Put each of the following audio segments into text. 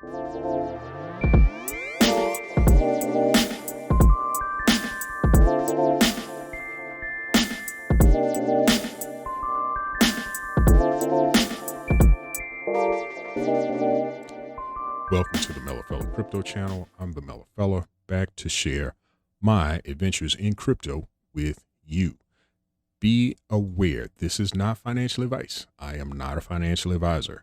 Welcome to the Mellow Fella Crypto Channel. I'm the Mellow Fella, back to share my adventures in crypto with you. Be aware, this is not financial advice. I am not a financial advisor.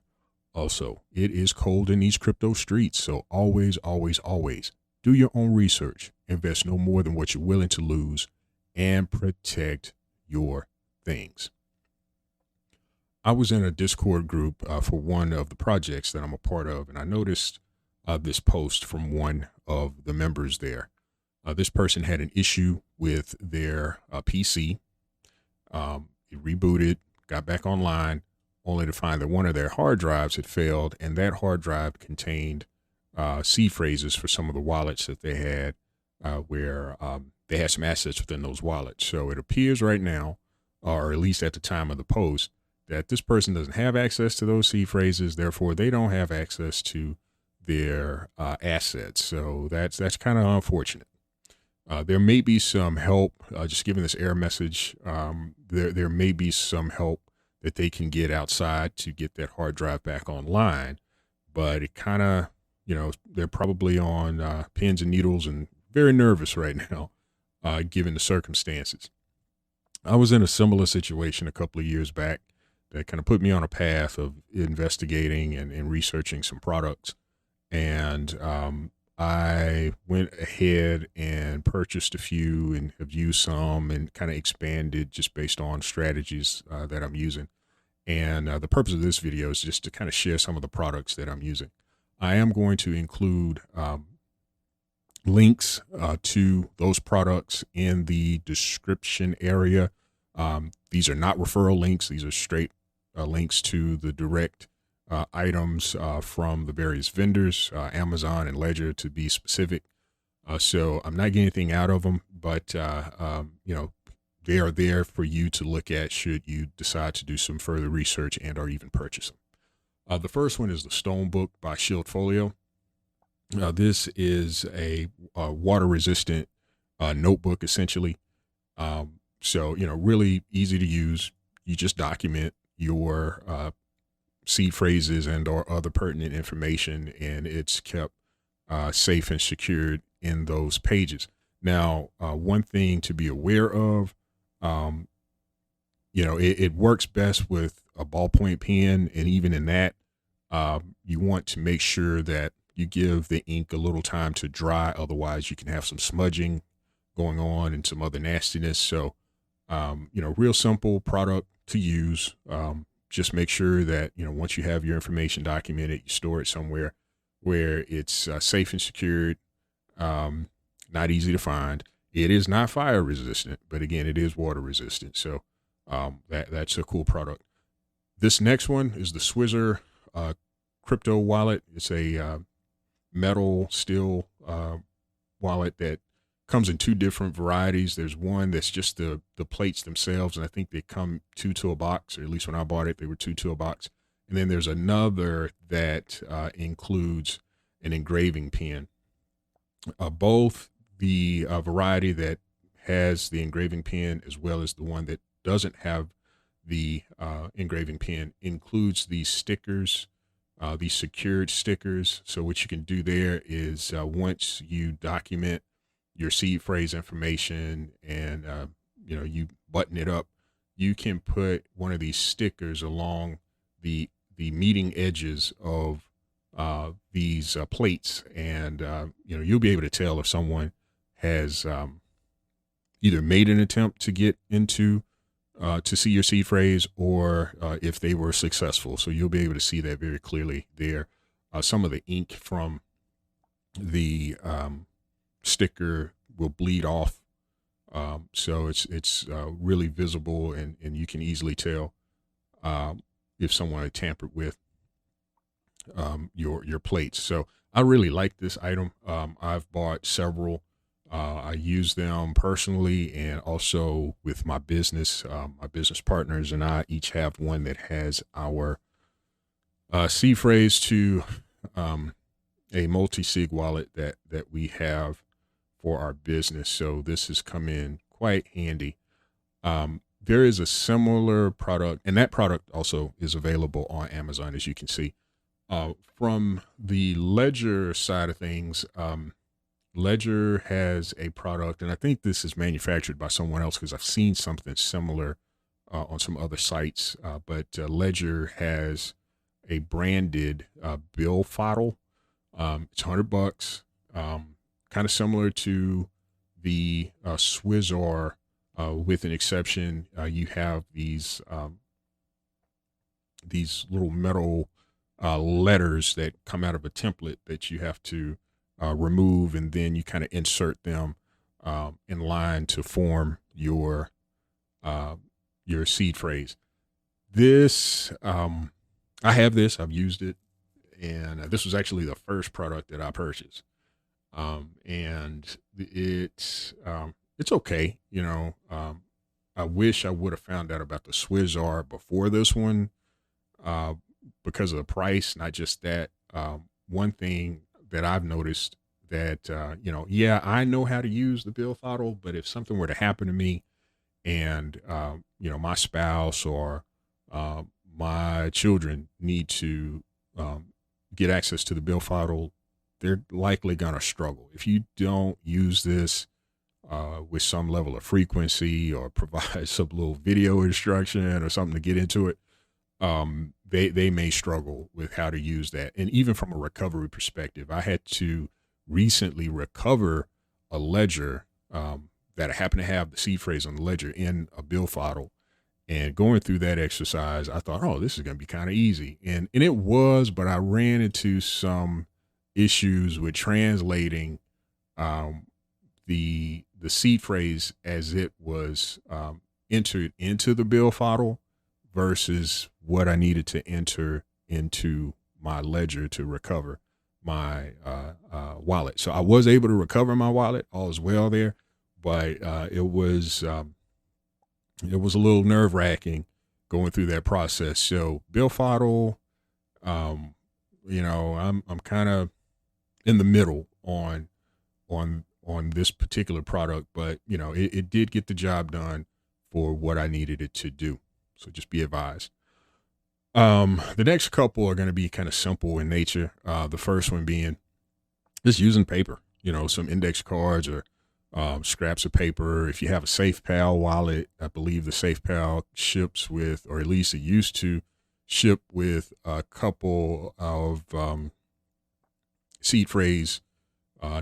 Also, it is cold in these crypto streets, so always, always, always do your own research. Invest no more than what you're willing to lose and protect your things. I was in a Discord group for one of the projects that I'm a part of, and I noticed this post from one of the members there. This person had an issue with their PC. It rebooted, got back online, only to find that one of their hard drives had failed, and that hard drive contained seed phrases for some of the wallets that they had, where they had some assets within those wallets. So it appears right now, or at least at the time of the post, that this person doesn't have access to those seed phrases, therefore they don't have access to their assets. So that's kind of unfortunate. There may be some help, just given this error message, there may be some help that they can get outside to get that hard drive back online, but it kind of, they're probably on pins and needles and very nervous right now, given the circumstances. I was in a similar situation a couple of years back that kind of put me on a path of investigating and researching some products. And I went ahead and purchased a few and have used some and kind of expanded just based on strategies that I'm using. And the purpose of this video is just to kind of share some of the products that I'm using. I am going to include links to those products in the description area. These are not referral links. These are straight links to the direct items from the various vendors, Amazon and Ledger to be specific. So I'm not getting anything out of them, but they are there for you to look at should you decide to do some further research and or even purchase them. The first one is the Stone Book by Shield Folio. This is a water resistant notebook essentially. So, really easy to use. You just document your seed phrases and or other pertinent information, and it's kept safe and secured in those pages. Now, one thing to be aware of, it works best with a ballpoint pen, and even in that, you want to make sure that you give the ink a little time to dry. Otherwise, you can have some smudging going on and some other nastiness. So, real simple product to use. Just make sure that, once you have your information documented, you store it somewhere where it's safe and secured, not easy to find. It is not fire resistant, but again, it is water resistant. So that's a cool product. This next one is the Swizzer crypto wallet. It's a metal steel wallet that comes in two different varieties. There's one that's just the plates themselves, and I think they come two to a box, or at least when I bought it, they were two to a box. And then there's another that includes an engraving pen. Both the variety that has the engraving pen as well as the one that doesn't have the engraving pen includes these stickers, these secured stickers. So what you can do there is once you document your seed phrase information and you button it up, you can put one of these stickers along the meeting edges of these plates, and you'll be able to tell if someone has either made an attempt to get into to see your seed phrase, or if they were successful. So you'll be able to see that very clearly there. Some of the ink from the sticker will bleed off, so it's really visible, and you can easily tell if someone had tampered with your plates. So I really like this item. I've bought several. I use them personally and also with my business. My business partners and I each have one that has our seed phrase to a multi-sig wallet that we have for our business. So this has come in quite handy. There is a similar product, and that product also is available on Amazon, as you can see. From the Ledger side of things, Ledger has a product, and I think this is manufactured by someone else because I've seen something similar on some other sites. But Ledger has a branded bill file. It's $100, kind of similar to the Swizzar, with an exception. You have these little metal letters that come out of a template that you have to remove, and then you kind of insert them in line to form your seed phrase. This I have this. I've used it, and this was actually the first product that I purchased. And it's okay. I wish I would have found out about the Swizzar before this one, because of the price. Not just that. One thing that I've noticed that, yeah, I know how to use the bill throttle, but if something were to happen to me and, my spouse or my children need to get access to the bill throttle, they're likely going to struggle. If you don't use this with some level of frequency or provide some little video instruction or something to get into it, they may struggle with how to use that. And even from a recovery perspective, I had to recently recover a ledger that I happen to have the seed phrase on the ledger in a bill throttle. And going through that exercise, I thought, oh, this is going to be kind of easy. And it was, but I ran into some issues with translating the seed phrase as it was entered into the bill throttle versus what I needed to enter into my ledger to recover my wallet. So I was able to recover my wallet. All is well there, but it was a little nerve wracking going through that process. So bill throttle, I'm kind of in the middle on this particular product, but it did get the job done for what I needed it to do. So just be advised. The next couple are going to be kind of simple in nature. The first one being just using paper, some index cards or scraps of paper. If you have a SafePal wallet, I believe the SafePal ships with, or at least it used to ship with, a couple of seed phrase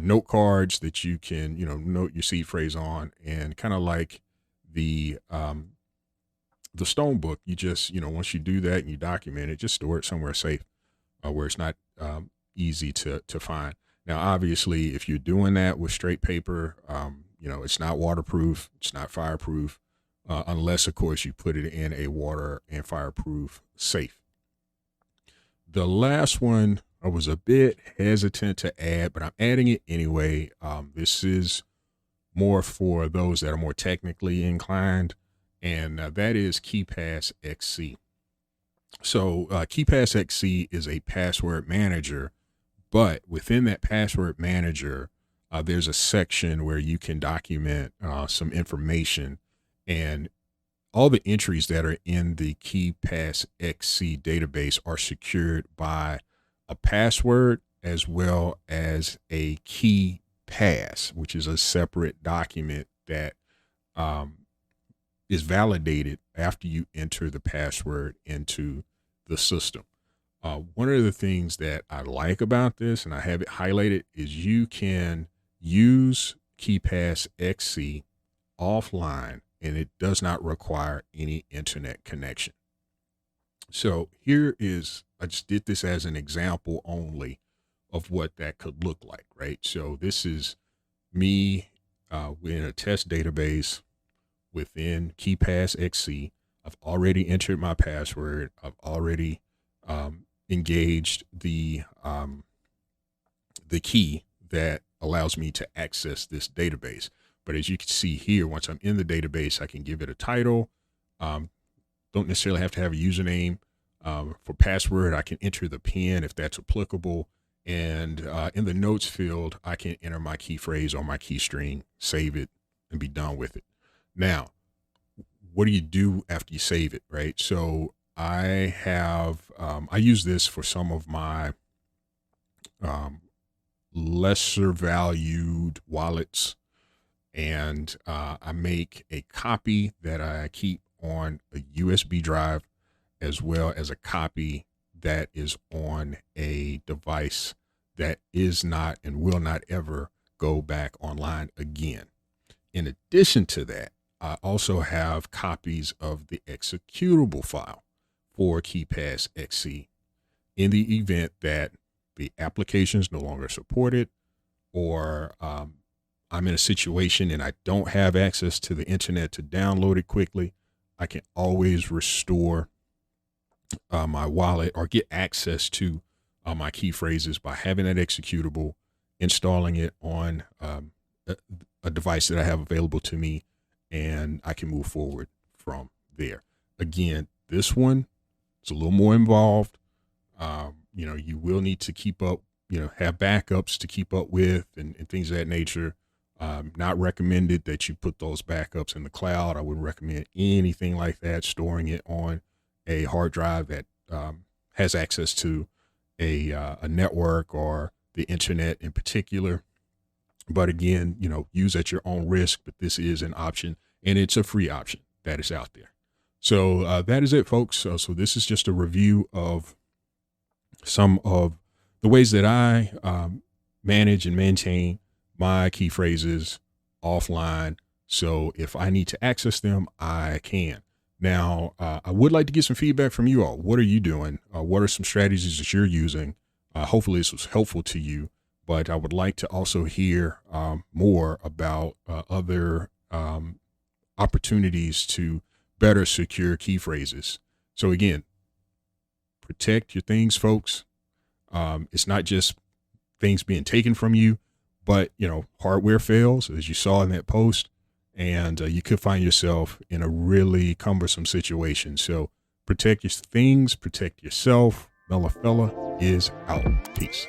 note cards that you can, note your seed phrase on, and kind of like the Stone Book. You just, once you do that and you document it, just store it somewhere safe, where it's not easy to find. Now, obviously, if you're doing that with straight paper, it's not waterproof, it's not fireproof, unless, of course, you put it in a water and fireproof safe. The last one I was a bit hesitant to add, but I'm adding it anyway. This is more for those that are more technically inclined, and that is KeePass XC. So KeePass XC is a password manager, but within that password manager, there's a section where you can document some information, and all the entries that are in the KeePass XC database are secured by a password as well as a key pass, which is a separate document that is validated after you enter the password into the system. One of the things that I like about this, and I have it highlighted, is you can use KeePass XC offline, and it does not require any internet connection. So here is, I just did this as an example only of what that could look like, right? So this is me in a test database within KeePass XC. I've already entered my password. I've already engaged the key that allows me to access this database. But as you can see here, once I'm in the database, I can give it a title. Don't necessarily have to have a username. For password, I can enter the PIN if that's applicable. And in the notes field, I can enter my key phrase or my key string, save it, and be done with it. Now, what do you do after you save it, right? So I have, I use this for some of my um, lesser valued wallets. And I make a copy that I keep on a USB drive, as well as a copy that is on a device that is not and will not ever go back online again. In addition to that, I also have copies of the executable file for KeePass XC in the event that the application is no longer supported, or I'm in a situation and I don't have access to the internet to download it quickly. I can always restore my wallet or get access to my key phrases by having that executable, installing it on a device that I have available to me, and I can move forward from there. Again, this one is a little more involved. You will need to keep up, have backups to keep up with and things of that nature. Not recommended that you put those backups in the cloud. I wouldn't recommend anything like that, storing it on a hard drive that has access to a network or the internet in particular. But again, use at your own risk, but this is an option, and it's a free option that is out there. So that is it, folks. So this is just a review of some of the ways that I manage and maintain my key phrases offline. So if I need to access them, I can. Now, I would like to get some feedback from you all. What are you doing? What are some strategies that you're using? Hopefully this was helpful to you, but I would like to also hear more about other opportunities to better secure key phrases. So again, protect your things, folks. It's not just things being taken from you, but hardware fails, as you saw in that post, and you could find yourself in a really cumbersome situation. So protect your things, protect yourself. Mela Fella is out. Peace.